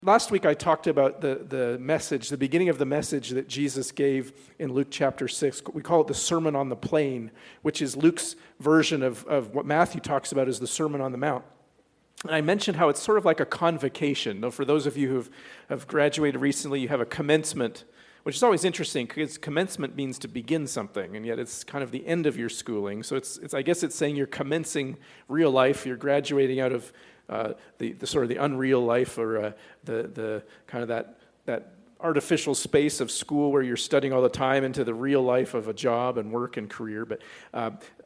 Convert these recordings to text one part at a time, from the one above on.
Last week I talked about the message, the beginning of the message that Jesus gave in Luke chapter 6. We call it the Sermon on the Plain, which is Luke's version of what Matthew talks about as the Sermon on the Mount. And I mentioned how it's sort of like a convocation. Now, for those of you who have graduated recently, you have a commencement, which is always interesting because commencement means to begin something, and yet it's kind of the end of your schooling. So it's I guess it's saying you're commencing real life, you're graduating out of the sort of the unreal life, or the kind of that artificial space of school where you're studying all the time, into the real life of a job and work and career. But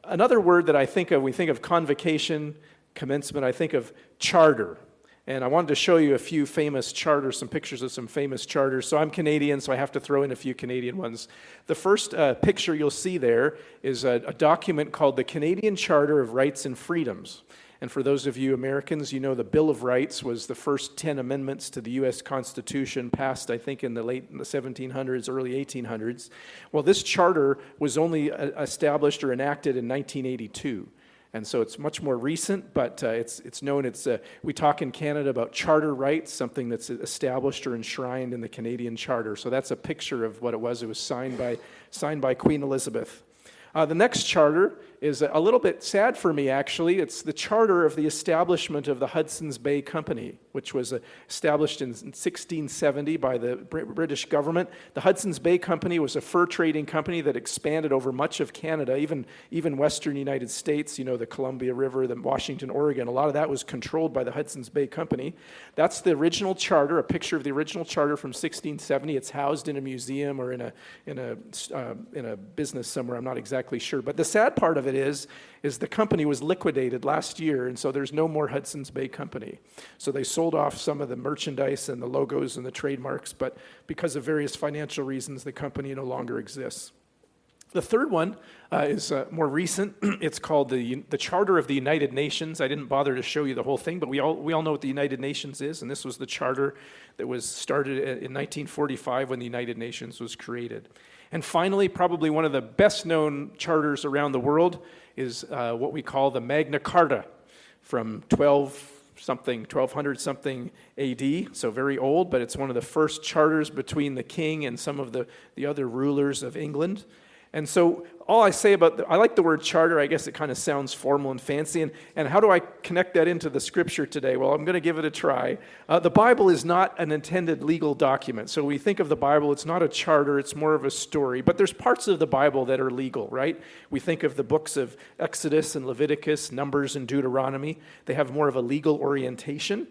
another word that I think of, we think of convocation, commencement, I think of charter. And I wanted to show you a few famous charters, some pictures of some famous charters. So I'm Canadian, so I have to throw in a few Canadian ones. The first picture you'll see there is a document called the Canadian Charter of Rights and Freedoms. And for those of you Americans, you know the Bill of Rights was the first 10 amendments to the U.S. Constitution, passed, I think, in the 1700s, early 1800s. Well, this charter was only established or enacted in 1982. And so it's much more recent, but it's known, we talk in Canada about charter rights, something that's established or enshrined in the Canadian Charter. So that's a picture of what it was. It was signed by Queen Elizabeth. The next charter is a little bit sad for me, actually. It's the charter of the establishment of the Hudson's Bay Company, which was established in 1670 by the British government. The Hudson's Bay Company was a fur trading company that expanded over much of Canada, even western United States, the Columbia River, the Washington, Oregon. A lot of that was controlled by the Hudson's Bay Company. That's the original charter, a picture of the original charter from 1670. It's housed in a museum or in a business somewhere. I'm not exactly sure. But the sad part of it is the company was liquidated last year, and so there's no more Hudson's Bay Company. So they sold off some of the merchandise and the logos and the trademarks, but because of various financial reasons, the company no longer exists. The third one is more recent. It's called the Charter of the United Nations. I didn't bother to show you the whole thing, but we all know what the United Nations is, and this was the charter that was started in 1945 when the United Nations was created. And finally, probably one of the best-known charters around the world is what we call the Magna Carta from 1200-something AD, so very old, but it's one of the first charters between the king and some of the other rulers of England. And so all I say about, I like the word charter. I guess it kind of sounds formal and fancy. And how do I connect that into the scripture today? Well, I'm going to give it a try. The Bible is not an intended legal document. So we think of the Bible, it's not a charter, it's more of a story. But there's parts of the Bible that are legal, right? We think of the books of Exodus and Leviticus, Numbers and Deuteronomy. They have more of a legal orientation.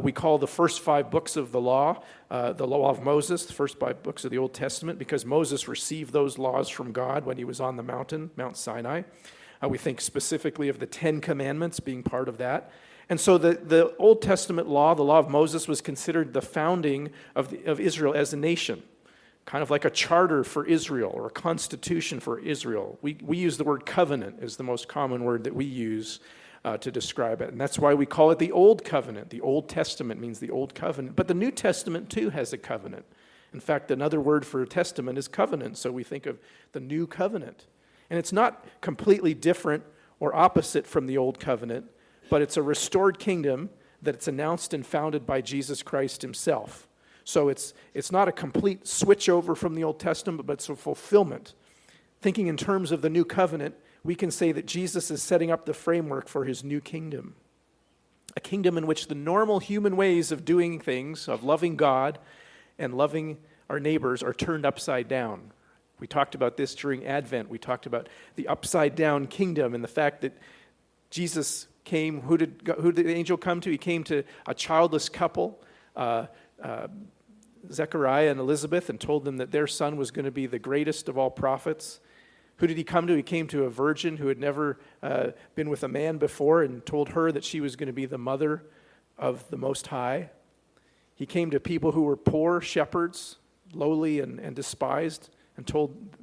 We call the first 5 books of the law of Moses, the first 5 books of the Old Testament, because Moses received those laws from God when he was on the mountain, Mount Sinai. We think specifically of the 10 Commandments being part of that. And so the Old Testament law, the law of Moses, was considered the founding of Israel as a nation, kind of like a charter for Israel or a constitution for Israel. We use the word covenant as the most common word that we use to describe it. And that's why we call it the Old Covenant. The Old Testament means the Old Covenant. But the New Testament, too, has a covenant. In fact, another word for testament is covenant. So we think of the New Covenant. And it's not completely different or opposite from the Old Covenant, but it's a restored kingdom that it's announced and founded by Jesus Christ himself. So it's not a complete switch over from the Old Testament, but it's a fulfillment. Thinking in terms of the New Covenant, we can say that Jesus is setting up the framework for his new kingdom. A kingdom in which the normal human ways of doing things, of loving God and loving our neighbors, are turned upside down. We talked about this during Advent. We talked about the upside down kingdom and the fact that Jesus came. Who did the angel come to? He came to a childless couple, Zechariah and Elizabeth, and told them that their son was going to be the greatest of all prophets. Who did he come to? He came to a virgin who had never been with a man before and told her that she was going to be the mother of the Most High. He came to people who were poor, shepherds, lowly and despised, and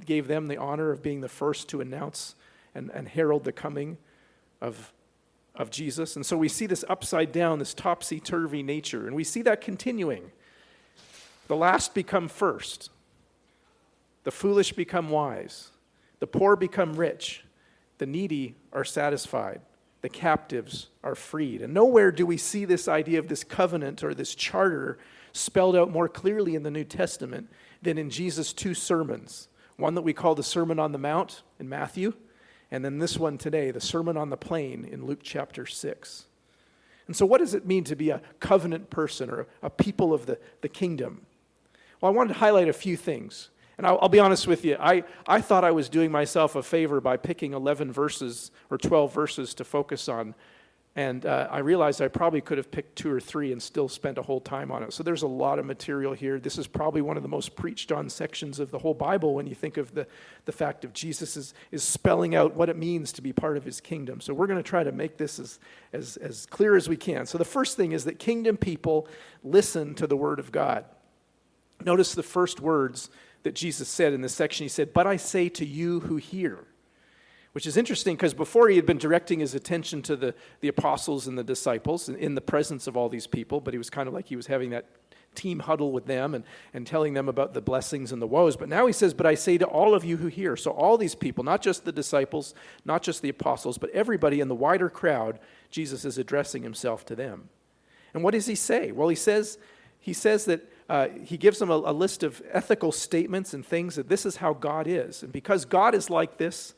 gave them the honor of being the first to announce and herald the coming of Jesus. And so we see this upside down, this topsy-turvy nature, and we see that continuing. The last become first. The foolish become wise. The poor become rich. The needy are satisfied. the captives are freed. And nowhere do we see this idea of this covenant or this charter spelled out more clearly in the New Testament than in Jesus' two sermons. One that we call the Sermon on the Mount in Matthew, and then this one today, the Sermon on the Plain in Luke chapter 6. And so what does it mean to be a covenant person or a people of the kingdom? Well, I wanted to highlight a few things. And I'll be honest with you, I thought I was doing myself a favor by picking 11 verses or 12 verses to focus on. And I realized I probably could have picked 2 or 3 and still spent a whole time on it. So there's a lot of material here. This is probably one of the most preached on sections of the whole Bible when you think of the fact of Jesus is spelling out what it means to be part of his kingdom. So we're going to try to make this as clear as we can. So the first thing is that kingdom people listen to the word of God. Notice the first words that Jesus said in this section. He said, "But I say to you who hear," which is interesting because before he had been directing his attention to the apostles and the disciples in the presence of all these people, but he was kind of like he was having that team huddle with them and telling them about the blessings and the woes. But now he says, "But I say to all of you who hear." So all these people, not just the disciples, not just the apostles, but everybody in the wider crowd, Jesus is addressing himself to them. And what does he say? Well, he says that he gives them a list of ethical statements and things that this is how God is. And because God is like this,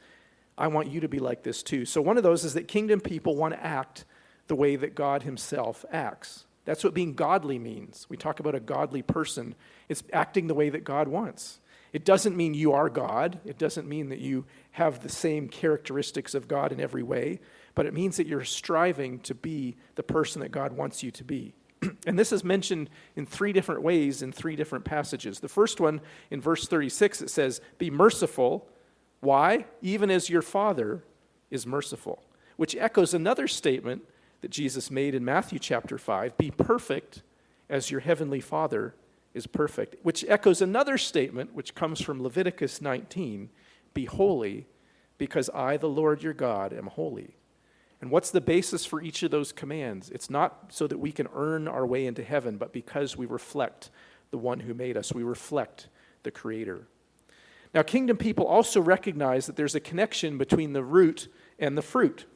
I want you to be like this too. So one of those is that kingdom people want to act the way that God himself acts. That's what being godly means. We talk about a godly person. It's acting the way that God wants. It doesn't mean you are God. It doesn't mean that you have the same characteristics of God in every way. But it means that you're striving to be the person that God wants you to be. And this is mentioned in 3 different ways in 3 different passages. The first one, in verse 36, it says, "Be merciful." Why? "Even as your Father is merciful." Which echoes another statement that Jesus made in Matthew chapter 5, "Be perfect as your heavenly Father is perfect." Which echoes another statement which comes from Leviticus 19, "Be holy because I, the Lord your God, am holy." And what's the basis for each of those commands? It's not so that we can earn our way into heaven, but because we reflect the one who made us. We reflect the Creator. Now, kingdom people also recognize that there's a connection between the root and the fruit.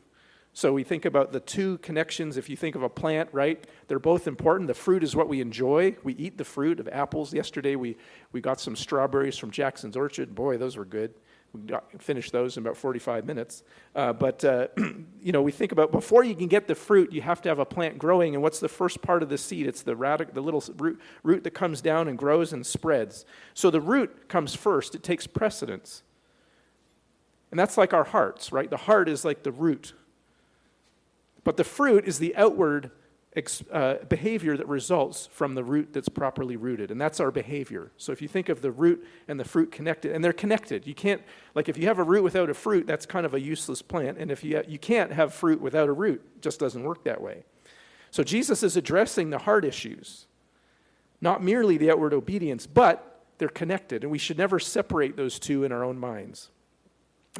So we think about the 2 connections. If you think of a plant, right, they're both important. The fruit is what we enjoy. We eat the fruit of apples. Yesterday we got some strawberries from Jackson's Orchard. Boy, those were good. We finished those in about 45 minutes. We think about before you can get the fruit, you have to have a plant growing. And what's the first part of the seed? It's the little root that comes down and grows and spreads. So the root comes first. It takes precedence. And that's like our hearts, right? The heart is like the root. But the fruit is the outward behavior that results from the root that's properly rooted, and that's our behavior. So if you think of the root and the fruit connected, and they're connected, you can't, like if you have a root without a fruit, that's kind of a useless plant, and if you can't have fruit without a root, it just doesn't work that way. So Jesus is addressing the heart issues, not merely the outward obedience, but they're connected, and we should never separate those two in our own minds.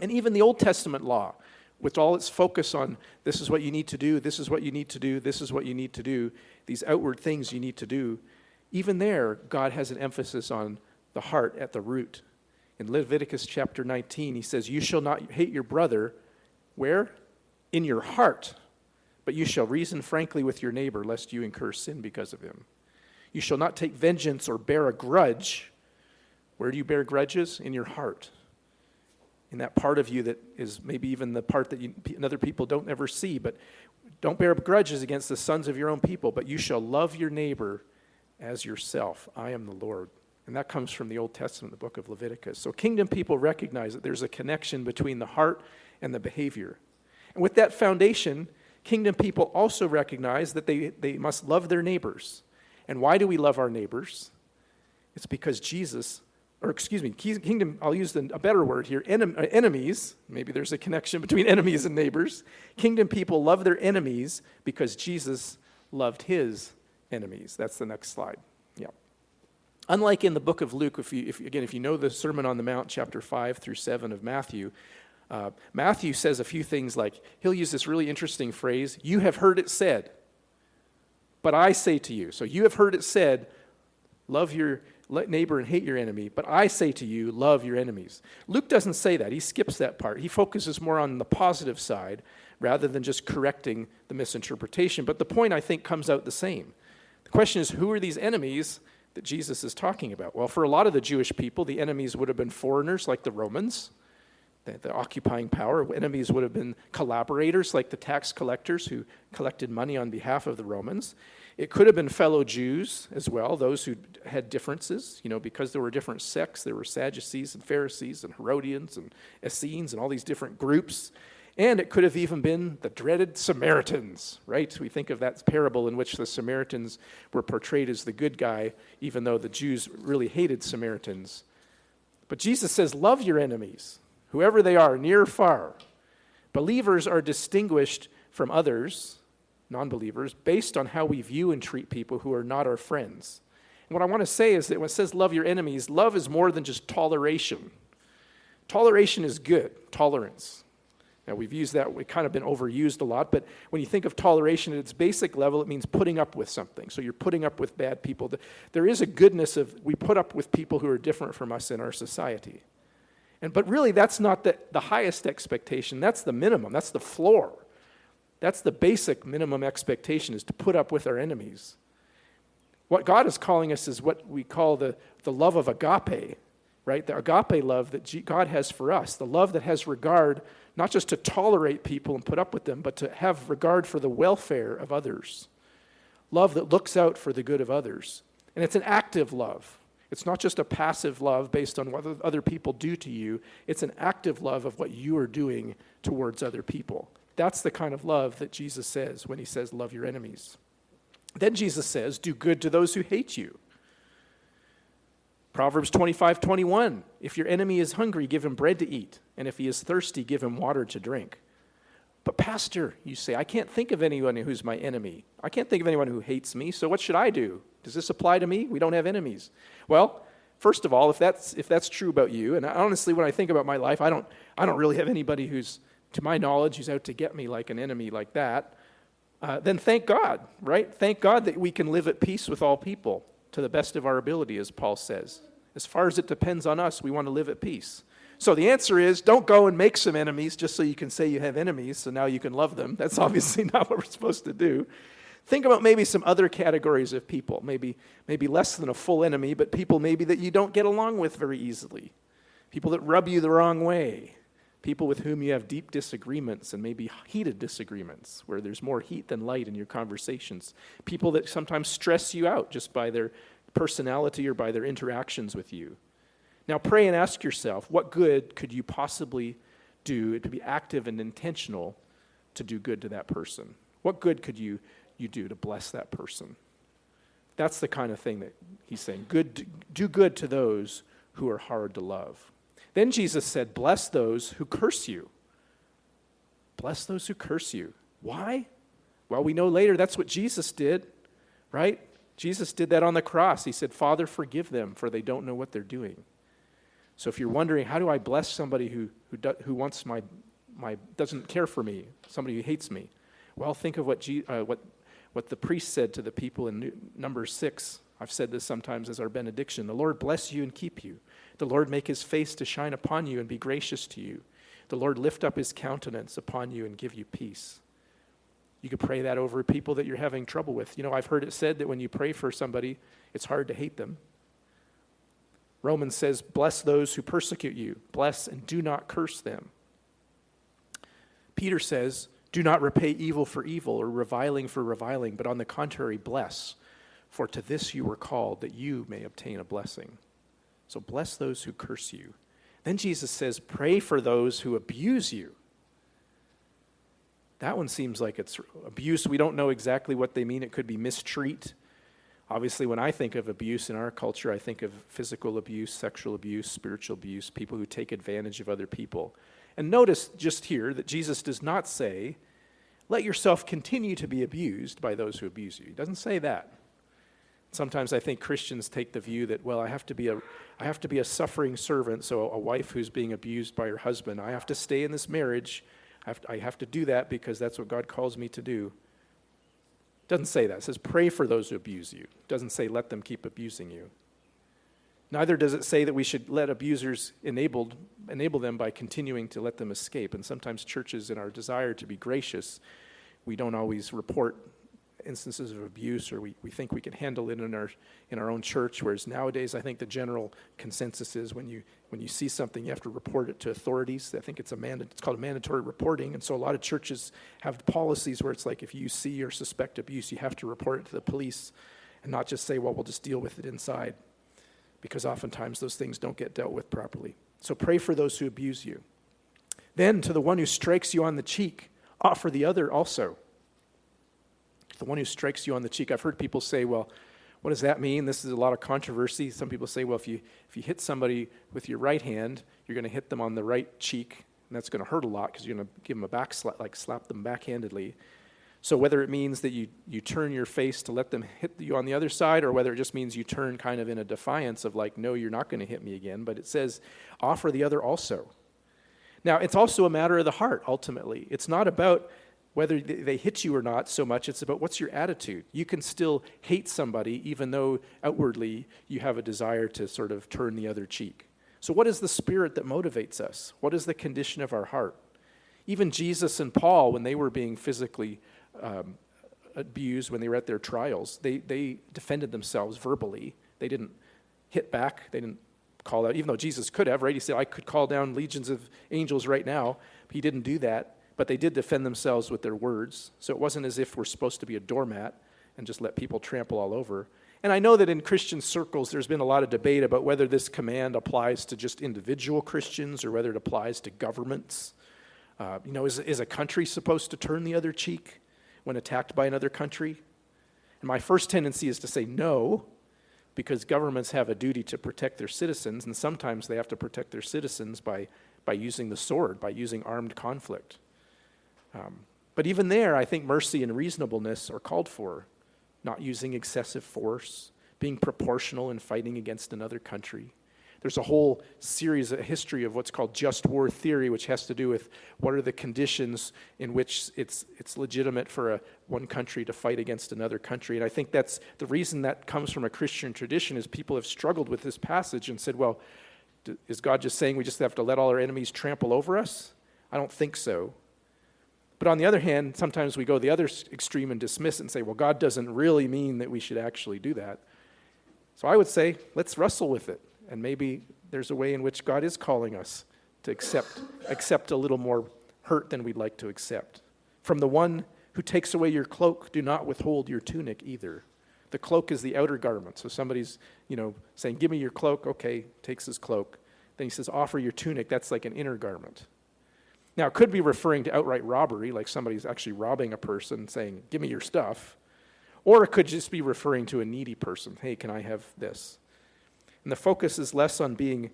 And even the Old Testament law, with all its focus on this is what you need to do, this is what you need to do, this is what you need to do, these outward things you need to do, even there, God has an emphasis on the heart at the root. In Leviticus chapter 19, he says, "You shall not hate your brother," where? "In your heart, but you shall reason frankly with your neighbor, lest you incur sin because of him. You shall not take vengeance or bear a grudge." Where do you bear grudges? In your heart. In that part of you that is maybe even the part that other people don't ever see. But don't bear grudges against the sons of your own people, but you shall love your neighbor as yourself. I am the Lord. And that comes from the Old Testament, the book of Leviticus. So kingdom people recognize that there's a connection between the heart and the behavior. And with that foundation, kingdom people also recognize that they must love their neighbors. And why do we love our neighbors? It's because kingdom, I'll use a better word here, enemies. Maybe there's a connection between enemies and neighbors. Kingdom people love their enemies because Jesus loved his enemies. That's the next slide. Yeah. Unlike in the book of Luke, if you know the Sermon on the Mount, chapter 5 through 7 of Matthew, Matthew says a few things like, he'll use this really interesting phrase, "You have heard it said, but I say to you." So you have heard it said, love your neighbor and hate your enemy, but I say to you, love your enemies. Luke doesn't say that. He skips that part. He focuses more on the positive side. rather than just correcting the misinterpretation. But the point, I think, comes out the same. The question is, who are these enemies that Jesus is talking about? Well, for a lot of the Jewish people, the enemies would have been foreigners like the Romans, the occupying power. Enemies would have been collaborators like the tax collectors who collected money on behalf of the Romans. It could have been fellow Jews as well, those who had differences, because there were different sects. There were Sadducees and Pharisees and Herodians and Essenes and all these different groups. And it could have even been the dreaded Samaritans, right? We think of that parable in which the Samaritans were portrayed as the good guy, even though the Jews really hated Samaritans. But Jesus says, love your enemies, whoever they are, near or far. Believers are distinguished from others, non-believers, based on how we view and treat people who are not our friends. And what I want to say is that when it says love your enemies, love is more than just toleration. Toleration is good, tolerance. Now, we've used that, we've kind of been overused a lot, but when you think of toleration at its basic level, it means putting up with something. So you're putting up with bad people. There is a goodness of, we put up with people who are different from us in our society. But really, that's not the highest expectation. That's the minimum. That's the floor. That's the basic minimum expectation, is to put up with our enemies. What God is calling us is what we call the love of agape, right? The agape love that God has for us, the love that has regard, not just to tolerate people and put up with them, but to have regard for the welfare of others. Love that looks out for the good of others. And it's an active love. It's not just a passive love based on what other people do to you. It's an active love of what you are doing towards other people. That's the kind of love that Jesus says when he says, love your enemies. Then Jesus says, do good to those who hate you. Proverbs 25:21, if your enemy is hungry, give him bread to eat, and if he is thirsty, give him water to drink. But pastor, you say, I can't think of anyone who's my enemy. I can't think of anyone who hates me, so what should I do? Does this apply to me? We don't have enemies. Well, first of all, if that's true about you, and honestly, when I think about my life, I don't really have anybody who's, to my knowledge, who's out to get me like an enemy like that, then thank God, right? Thank God that we can live at peace with all people to the best of our ability, as Paul says. As far as it depends on us, we want to live at peace. So the answer is, don't go and make some enemies just so you can say you have enemies, so now you can love them. That's obviously not what we're supposed to do. Think about maybe some other categories of people, maybe less than a full enemy, but people maybe that you don't get along with very easily, people that rub you the wrong way, people with whom you have deep disagreements and maybe heated disagreements where there's more heat than light in your conversations, people that sometimes stress you out just by their personality or by their interactions with you. Now pray and ask yourself, what good could you possibly do to be active and intentional to do good to that person? What good could you do to bless that person? That's the kind of thing that he's saying. Do good to those who are hard to love. Then Jesus said, bless those who curse you. Bless those who curse you. Why? Well, we know later that's what Jesus did, right? Jesus did that on the cross. He said, Father, forgive them, for they don't know what they're doing. So if you're wondering, how do I bless somebody who wants doesn't care for me, somebody who hates me? Well, think of what the priest said to the people in Numbers 6. I've said this sometimes as our benediction. The Lord bless you and keep you. The Lord make his face to shine upon you and be gracious to you. The Lord lift up his countenance upon you and give you peace. You could pray that over people that you're having trouble with. I've heard it said that when you pray for somebody, it's hard to hate them. Romans says, bless those who persecute you. Bless and do not curse them. Peter says, do not repay evil for evil or reviling for reviling, but on the contrary, bless. For to this you were called, that you may obtain a blessing. So bless those who curse you. Then Jesus says, pray for those who abuse you. That one seems like it's abuse. We don't know exactly what they mean. It could be mistreat. Obviously, when I think of abuse in our culture, I think of physical abuse, sexual abuse, spiritual abuse, people who take advantage of other people. And notice just here that Jesus does not say, let yourself continue to be abused by those who abuse you. He doesn't say that. Sometimes I think Christians take the view that, well, I have to be a suffering servant, so a wife who's being abused by her husband, I have to stay in this marriage. I have to do that because that's what God calls me to do. It doesn't say that. It says pray for those who abuse you. It doesn't say let them keep abusing you. Neither does it say that we should let abusers enable them by continuing to let them escape. And sometimes churches, in our desire to be gracious, we don't always report instances of abuse, or we think we can handle it in our own church, whereas nowadays I think the general consensus is when you see something, you have to report it to authorities. I think it's called mandatory reporting, and so a lot of churches have policies where it's like if you see or suspect abuse, you have to report it to the police and not just say, well, we'll just deal with it inside, because oftentimes those things don't get dealt with properly. So pray for those who abuse you. Then to the one who strikes you on the cheek, offer the other also. The one who strikes you on the cheek. I've heard people say, well, what does that mean? This is a lot of controversy. Some people say, well, if you hit somebody with your right hand, you're going to hit them on the right cheek, and that's going to hurt a lot because you're going to give them a back slap, like slap them backhandedly. So whether it means that you turn your face to let them hit you on the other side, or whether it just means you turn kind of in a defiance of like, no, you're not going to hit me again, but it says, offer the other also. Now, it's also a matter of the heart, ultimately. It's not about whether they hit you or not so much, it's about what's your attitude. You can still hate somebody even though outwardly you have a desire to sort of turn the other cheek. So what is the spirit that motivates us? What is the condition of our heart? Even Jesus and Paul, when they were being physically abused, when they were at their trials, they defended themselves verbally. They didn't hit back. They didn't call out, even though Jesus could have, right? He said, I could call down legions of angels right now. But he didn't do that. But they did defend themselves with their words. So it wasn't as if we're supposed to be a doormat and just let people trample all over. And I know that in Christian circles, there's been a lot of debate about whether this command applies to just individual Christians or whether it applies to governments. Is a country supposed to turn the other cheek when attacked by another country? And my first tendency is to say no, because governments have a duty to protect their citizens, and sometimes they have to protect their citizens by using the sword, by using armed conflict. But even there, I think mercy and reasonableness are called for, not using excessive force, being proportional in fighting against another country. There's a whole series, a history of what's called just war theory, which has to do with what are the conditions in which it's legitimate for one country to fight against another country. And I think that's the reason that comes from a Christian tradition is people have struggled with this passage and said, well, is God just saying we just have to let all our enemies trample over us? I don't think so. But on the other hand, sometimes we go the other extreme and dismiss it and say, well, God doesn't really mean that we should actually do that. So I would say, let's wrestle with it. And maybe there's a way in which God is calling us to accept a little more hurt than we'd like to accept. From the one who takes away your cloak, do not withhold your tunic either. The cloak is the outer garment. So somebody's, saying, give me your cloak. Okay, takes his cloak. Then he says, offer your tunic. That's like an inner garment. Now, it could be referring to outright robbery, like somebody's actually robbing a person saying, give me your stuff. Or it could just be referring to a needy person. Hey, can I have this? And the focus is less on being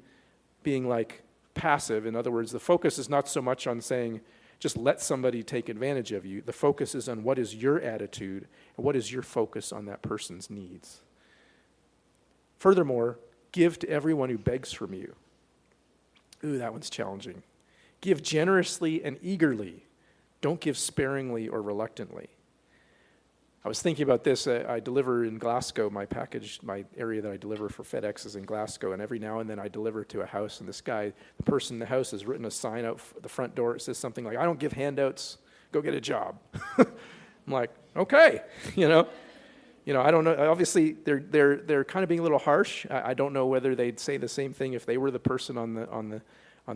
like passive. In other words, the focus is not so much on saying, just let somebody take advantage of you. The focus is on what is your attitude and what is your focus on that person's needs. Furthermore, give to everyone who begs from you. Ooh, that one's challenging. Give generously and eagerly. Don't give sparingly or reluctantly. I was thinking about this. I deliver in Glasgow. My area that I deliver for FedEx is in Glasgow, and every now and then I deliver to a house, and the person in the house has written a sign out the front door. It says something like, I don't give handouts, go get a job. I'm like, okay, I don't know. Obviously, they're kind of being a little harsh. I don't know whether they'd say the same thing if they were the person on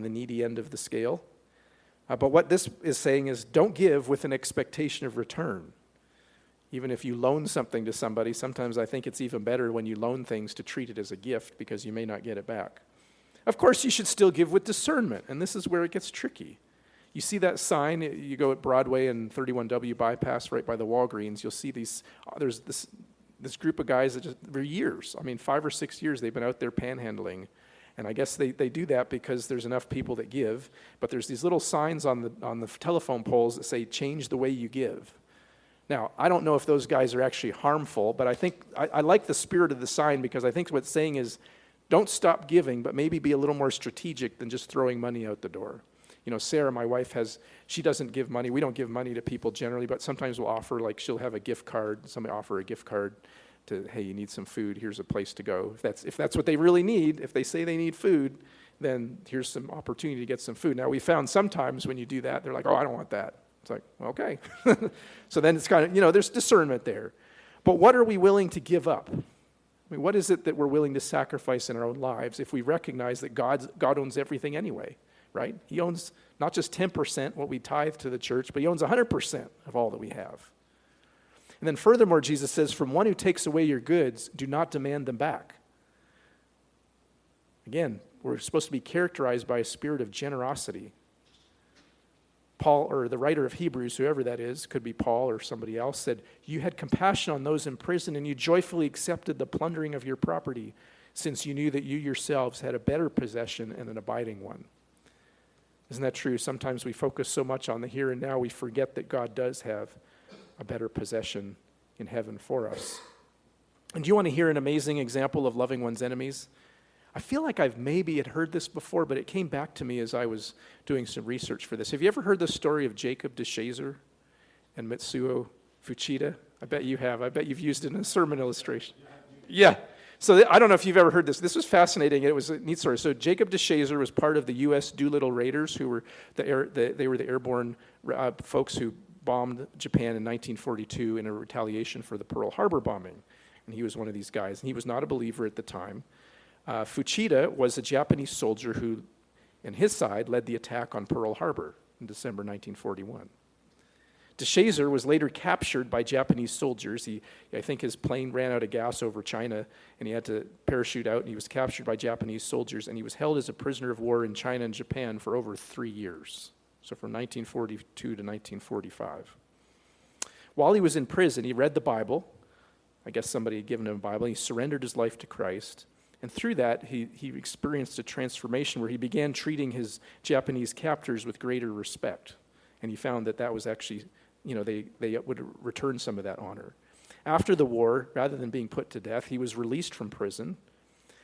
the needy end of the scale. But what this is saying is don't give with an expectation of return. Even if you loan something to somebody, sometimes I think it's even better when you loan things to treat it as a gift because you may not get it back. Of course, you should still give with discernment, and this is where it gets tricky. You see that sign, you go at Broadway and 31W bypass right by the Walgreens, you'll see there's this group of guys that for years, 5 or 6 years, they've been out there panhandling. And I guess they do that because there's enough people that give. But there's these little signs on the telephone poles that say, change the way you give. Now, I don't know if those guys are actually harmful, but I think I like the spirit of the sign because I think what it's saying is don't stop giving, but maybe be a little more strategic than just throwing money out the door. Sarah, my wife, she doesn't give money. We don't give money to people generally, but sometimes we'll offer, like she'll have a gift card. Somebody offer a gift card hey, you need some food, here's a place to go. If that's what they really need, if they say they need food, then here's some opportunity to get some food. Now, we found sometimes when you do that, they're like, oh, I don't want that. It's like, okay. So then it's kind of, there's discernment there. But what are we willing to give up? I mean, what is it that we're willing to sacrifice in our own lives if we recognize that God owns everything anyway, right? He owns not just 10% what we tithe to the church, but he owns 100% of all that we have. And then furthermore, Jesus says, from one who takes away your goods, do not demand them back. Again, we're supposed to be characterized by a spirit of generosity. Paul, or the writer of Hebrews, whoever that is, could be Paul or somebody else, said, you had compassion on those in prison, and you joyfully accepted the plundering of your property, since you knew that you yourselves had a better possession and an abiding one. Isn't that true? Sometimes we focus so much on the here and now, we forget that God does have a better possession in heaven for us. And do you want to hear an amazing example of loving one's enemies? I feel like I've maybe had heard this before, but it came back to me as I was doing some research for this. Have you ever heard the story of Jacob DeShazer and Mitsuo Fuchida? I bet you have. I bet you've used it in a sermon illustration. Yeah. So I don't know if you've ever heard this. This was fascinating. It was a neat story. So Jacob DeShazer was part of the U.S. Doolittle Raiders, who were they were the airborne folks who bombed Japan in 1942 in a retaliation for the Pearl Harbor bombing. And he was one of these guys. And he was not a believer at the time. Fuchida was a Japanese soldier who, on his side, led the attack on Pearl Harbor in December 1941. DeShazer was later captured by Japanese soldiers. I think his plane ran out of gas over China, and he had to parachute out, and he was captured by Japanese soldiers, and he was held as a prisoner of war in China and Japan for over 3 years, so from 1942 to 1945. While he was in prison, he read the Bible. I guess somebody had given him a Bible. He surrendered his life to Christ. And through that, he experienced a transformation where he began treating his Japanese captors with greater respect. And he found that was actually, they would return some of that honor. After the war, rather than being put to death, he was released from prison.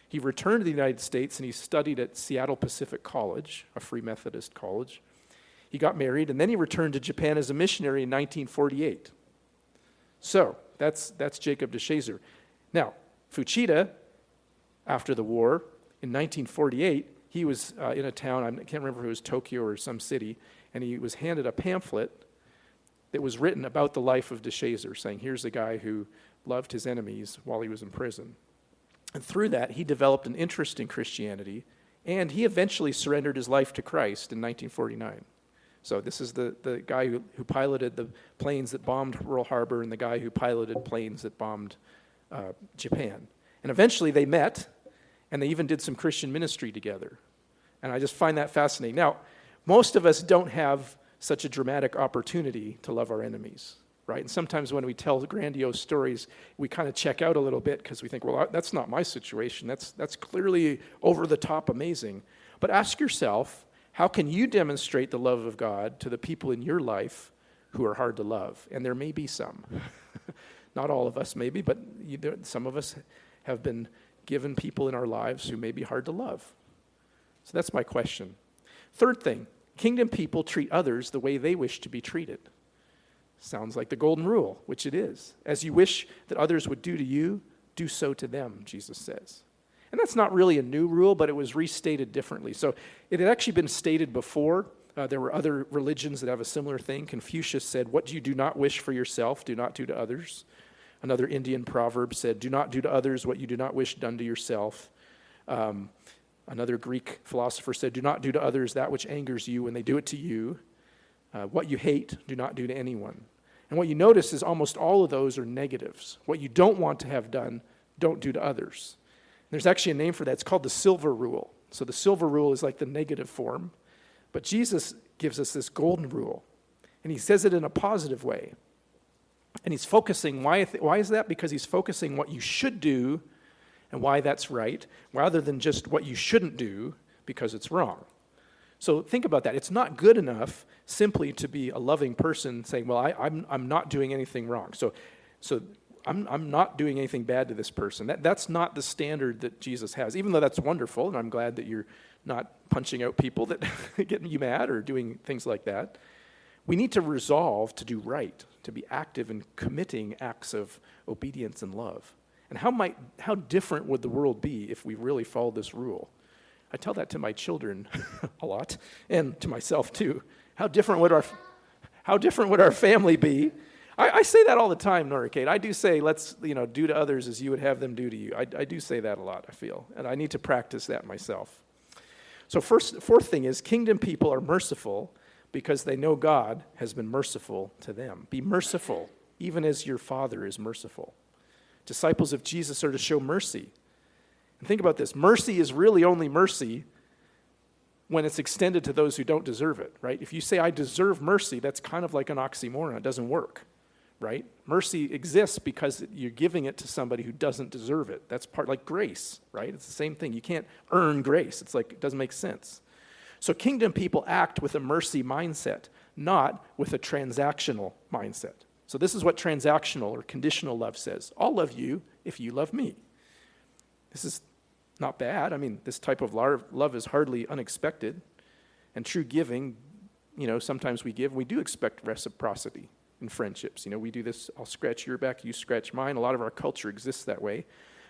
He returned to the United States, and he studied at Seattle Pacific College, a Free Methodist college. He got married, and then he returned to Japan as a missionary in 1948. So that's Jacob DeShazer. Now, Fuchida, after the war, in 1948, he was in a town, I can't remember if it was Tokyo or some city, and he was handed a pamphlet that was written about the life of DeShazer, saying, here's a guy who loved his enemies while he was in prison. And through that, he developed an interest in Christianity, and he eventually surrendered his life to Christ in 1949. So this is the guy who piloted the planes that bombed Pearl Harbor and the guy who piloted planes that bombed Japan. And eventually they met, and they even did some Christian ministry together. And I just find that fascinating. Now, most of us don't have such a dramatic opportunity to love our enemies, right? And sometimes when we tell grandiose stories, we kind of check out a little bit because we think, well, that's not my situation. That's clearly over the top amazing. But ask yourself, how can you demonstrate the love of God to the people in your life who are hard to love? And there may be some. Not all of us maybe, but some of us have been given people in our lives who may be hard to love. So that's my question. Third thing, kingdom people treat others the way they wish to be treated. Sounds like the golden rule, which it is. As you wish that others would do to you, do so to them, Jesus says. And that's not really a new rule, but it was restated differently. So it had actually been stated before. There were other religions that have a similar thing. Confucius said, what you do not wish for yourself, do not do to others. Another Indian proverb said, do not do to others what you do not wish done to yourself. Another Greek philosopher said, do not do to others that which angers you when they do it to you. What you hate, do not do to anyone. And what you notice is almost all of those are negatives. What you don't want to have done, don't do to others. There's actually a name for that. It's called the silver rule. So the silver rule is like the negative form. But Jesus gives us this golden rule. And he says it in a positive way. And he's focusing, why is that? Because he's focusing what you should do and why that's right, rather than just what you shouldn't do because it's wrong. So think about that. It's not good enough simply to be a loving person saying, well, I'm not doing anything wrong. So I'm not doing anything bad to this person. That's not the standard that Jesus has, even though that's wonderful, and I'm glad that you're not punching out people that get you mad or doing things like that. We need to resolve to do right, to be active in committing acts of obedience and love. And how different would the world be if we really followed this rule? I tell that to my children a lot, and to myself too. How different would our family be? I say that all the time, Nora Kate. I do say, let's do to others as you would have them do to you. I do say that a lot, I feel, and I need to practice that myself. So fourth thing is, kingdom people are merciful because they know God has been merciful to them. Be merciful, even as your Father is merciful. Disciples of Jesus are to show mercy. And think about this. Mercy is really only mercy when it's extended to those who don't deserve it, right? If you say, I deserve mercy, that's kind of like an oxymoron. It doesn't work, right? Mercy exists because you're giving it to somebody who doesn't deserve it. That's like grace, right? It's the same thing. You can't earn grace. It's like, it doesn't make sense. So kingdom people act with a mercy mindset, not with a transactional mindset. So this is what transactional or conditional love says. I'll love you if you love me. This is not bad. I mean, this type of love is hardly unexpected. And true giving, sometimes we do expect reciprocity in friendships. We do this, I'll scratch your back, you scratch mine. A lot of our culture exists that way.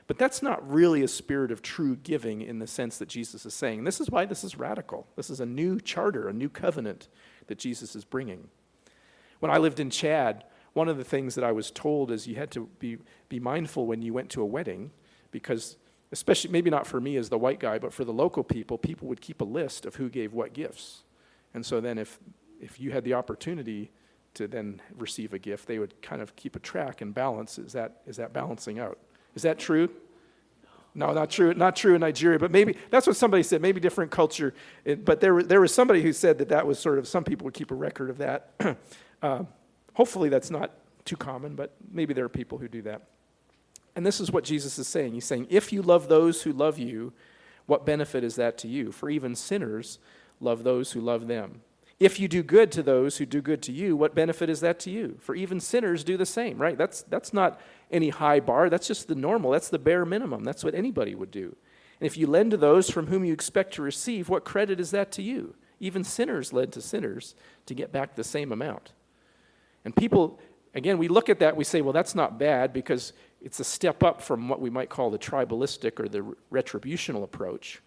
But that's not really a spirit of true giving in the sense that Jesus is saying. This is why this is radical. This is a new charter, a new covenant that Jesus is bringing. When I lived in Chad, one of the things that I was told is you had to be mindful when you went to a wedding, because especially, maybe not for me as the white guy, but for the local people would keep a list of who gave what gifts. And so then if you had the opportunity to then receive a gift, they would kind of keep a track and balance. Is that balancing out? Is that true? No, not true. Not true in Nigeria, but maybe that's what somebody said. Maybe different culture. But there was somebody who said that was sort of, some people would keep a record of that. Hopefully that's not too common, but maybe there are people who do that. And this is what Jesus is saying. He's saying, if you love those who love you, what benefit is that to you? For even sinners love those who love them. If you do good to those who do good to you, what benefit is that to you? For even sinners do the same, right? That's not any high bar. That's just the normal. That's the bare minimum. That's what anybody would do. And if you lend to those from whom you expect to receive, what credit is that to you? Even sinners lend to sinners to get back the same amount. And people, again, we look at that, we say, well, that's not bad because it's a step up from what we might call the tribalistic or the retributional approach.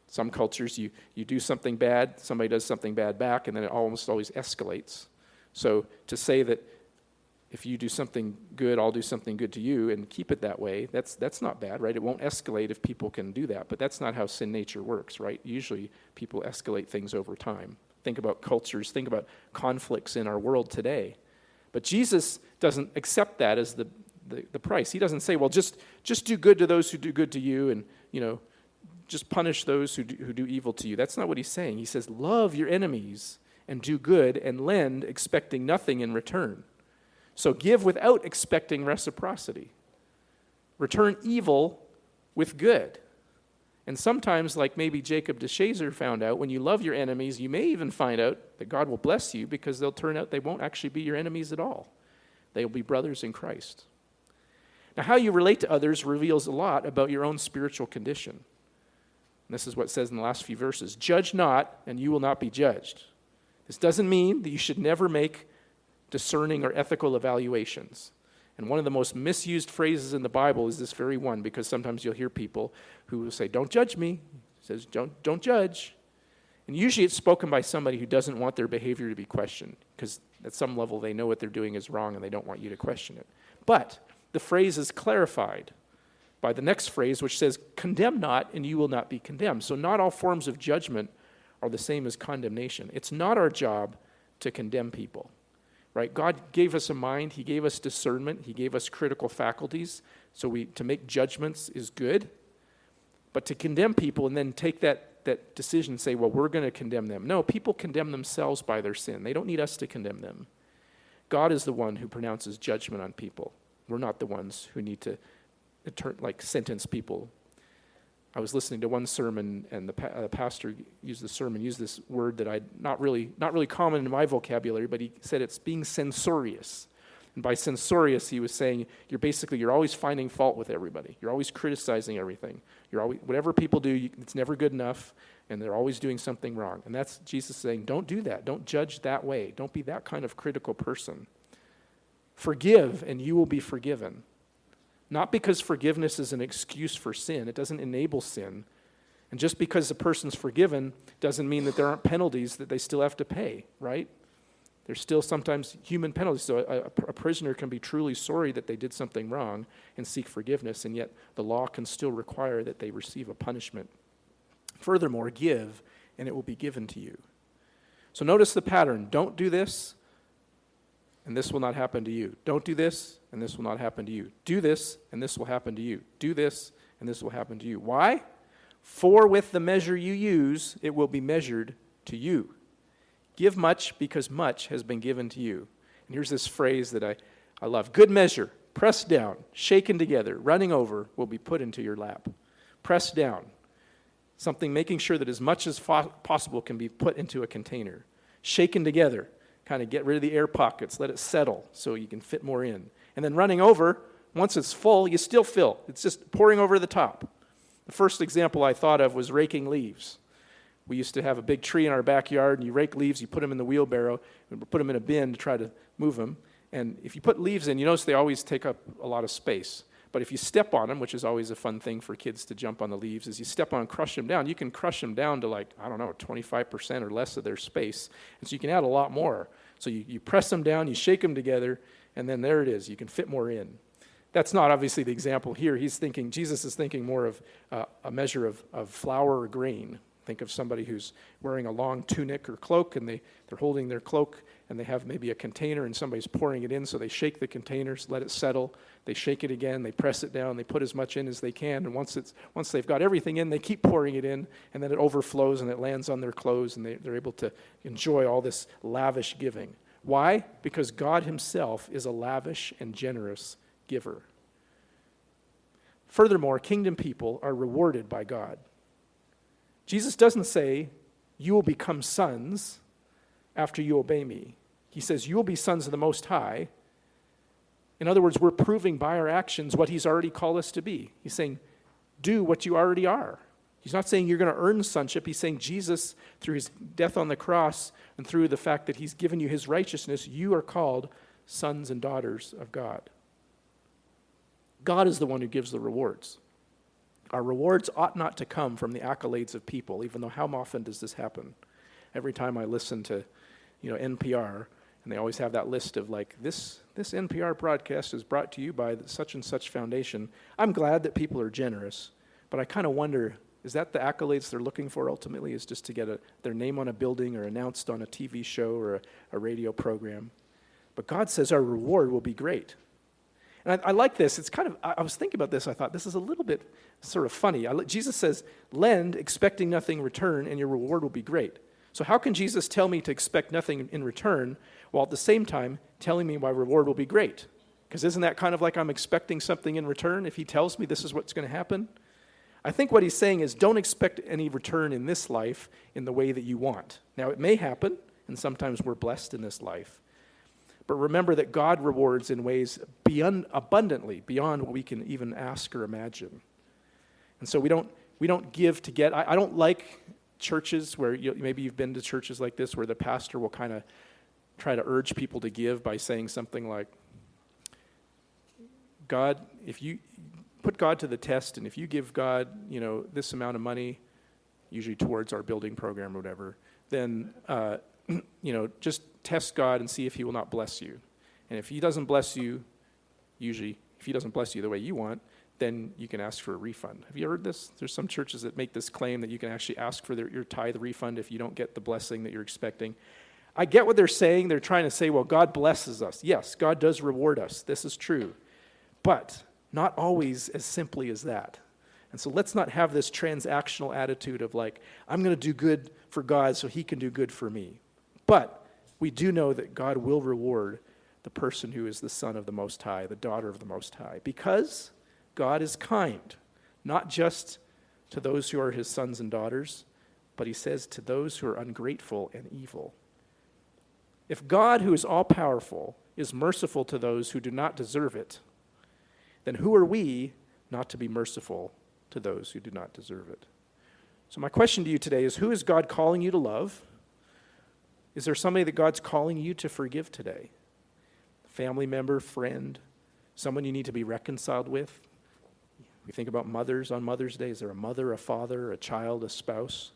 Some cultures, you do something bad, somebody does something bad back, and then it almost always escalates. So to say that if you do something good, I'll do something good to you, and keep it that way, that's not bad, right? It won't escalate if people can do that, but that's not how sin nature works, right? Usually people escalate things over time. Think about cultures, think about conflicts in our world today. But Jesus doesn't accept that as the price. He doesn't say, well, just do good to those who do good to you, and just punish those who do evil to you. That's not what he's saying. He says, love your enemies and do good and lend, expecting nothing in return. So give without expecting reciprocity. Return evil with good. And sometimes, like maybe Jacob de Shazer found out, when you love your enemies, you may even find out that God will bless you because they'll turn out they won't actually be your enemies at all. They'll be brothers in Christ. Now, how you relate to others reveals a lot about your own spiritual condition. This is what it says in the last few verses. Judge not, and you will not be judged. This doesn't mean that you should never make discerning or ethical evaluations. And one of the most misused phrases in the Bible is this very one, because sometimes you'll hear people who will say, don't judge me. It says, don't judge. And usually it's spoken by somebody who doesn't want their behavior to be questioned, because at some level they know what they're doing is wrong and they don't want you to question it. But the phrase is clarified by the next phrase, which says, condemn not, and you will not be condemned. So not all forms of judgment are the same as condemnation. It's not our job to condemn people, right? God gave us a mind. He gave us discernment. He gave us critical faculties. So to make judgments is good. But to condemn people and then take that decision and say, well, we're going to condemn them. No, people condemn themselves by their sin. They don't need us to condemn them. God is the one who pronounces judgment on people. We're not the ones who need to sentence people. I was listening to one sermon, and the pastor used this word that I not really common in my vocabulary, but he said it's being censorious. And by censorious, he was saying you're always finding fault with everybody. You're always criticizing everything. Whatever people do, it's never good enough, and they're always doing something wrong. And that's Jesus saying, don't do that. Don't judge that way. Don't be that kind of critical person. Forgive, and you will be forgiven. Not because forgiveness is an excuse for sin. It doesn't enable sin. And just because a person's forgiven doesn't mean that there aren't penalties that they still have to pay, right? There's still sometimes human penalties. So a prisoner can be truly sorry that they did something wrong and seek forgiveness, and yet the law can still require that they receive a punishment. Furthermore, give, and it will be given to you. So notice the pattern. Don't do this, and this will not happen to you. Don't do this, and this will not happen to you. Do this, and this will happen to you. Do this, and this will happen to you. Why? For with the measure you use, it will be measured to you. Give much because much has been given to you. And here's this phrase that I love. Good measure, pressed down, shaken together, running over, will be put into your lap. Pressed down. Something making sure that as much as possible can be put into a container. Shaken together, kind of get rid of the air pockets, let it settle so you can fit more in. And then running over, once it's full, you still fill. It's just pouring over the top. The first example I thought of was raking leaves. We used to have a big tree in our backyard, and you rake leaves, you put them in the wheelbarrow, and put them in a bin to try to move them. And if you put leaves in, you notice they always take up a lot of space. But if you step on them, which is always a fun thing for kids to jump on the leaves, is you step on and crush them down. You can crush them down to 25% or less of their space. And so you can add a lot more. So you press them down, you shake them together, and then there it is. You can fit more in. That's not obviously the example here. Jesus is thinking more of a measure of flour or grain. Think of somebody who's wearing a long tunic or cloak, and they're holding their cloak, and they have maybe a container, and somebody's pouring it in, so they shake the containers, let it settle, they shake it again, they press it down, they put as much in as they can, and once they've got everything in, they keep pouring it in, and then it overflows, and it lands on their clothes, and they're able to enjoy all this lavish giving. Why? Because God himself is a lavish and generous giver. Furthermore, kingdom people are rewarded by God. Jesus doesn't say, you will become sons after you obey me. He says, you will be sons of the Most High. In other words, we're proving by our actions what he's already called us to be. He's saying, do what you already are. He's not saying you're going to earn sonship. He's saying Jesus, through his death on the cross and through the fact that he's given you his righteousness, you are called sons and daughters of God. God is the one who gives the rewards. Our rewards ought not to come from the accolades of people, even though how often does this happen? Every time I listen to, NPR, and they always have that list of this NPR broadcast is brought to you by such and such foundation. I'm glad that people are generous, but I kind of wonder, is that the accolades they're looking for ultimately, is just to get their name on a building or announced on a TV show or a radio program? But God says our reward will be great. And I like this. It's kind of, I was thinking about this. I thought this is a little bit sort of funny. Jesus says, lend, expecting nothing in return, and your reward will be great. So how can Jesus tell me to expect nothing in return while at the same time telling me my reward will be great? Because isn't that kind of like I'm expecting something in return if he tells me this is what's going to happen? I think what he's saying is don't expect any return in this life in the way that you want. Now, it may happen, and sometimes we're blessed in this life. But remember that God rewards in ways abundantly beyond what we can even ask or imagine. And so we don't give to get. I don't like churches where maybe you've been to churches like this where the pastor will kind of try to urge people to give by saying something like, God, if you put God to the test, and if you give God, this amount of money, usually towards our building program or whatever, then just test God and see if he will not bless you. And if he doesn't bless you, if he doesn't bless you the way you want, then you can ask for a refund. Have you heard this? There's some churches that make this claim that you can actually ask for your tithe refund if you don't get the blessing that you're expecting. I get what they're saying. They're trying to say, well, God blesses us. Yes, God does reward us. This is true. But not always as simply as that. And so let's not have this transactional attitude of I'm going to do good for God so he can do good for me. But we do know that God will reward the person who is the son of the Most High, the daughter of the Most High, because God is kind, not just to those who are his sons and daughters, but he says to those who are ungrateful and evil. If God, who is all-powerful, is merciful to those who do not deserve it, then who are we not to be merciful to those who do not deserve it? So my question to you today is, who is God calling you to love? Is there somebody that God's calling you to forgive today? Family member, friend, Someone you need to be reconciled with? We think about mothers on Mother's Day. Is there a mother, a father, a child, a spouse?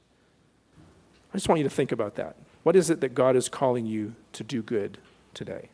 I just want you to think about that. What is it that God is calling you to do good today?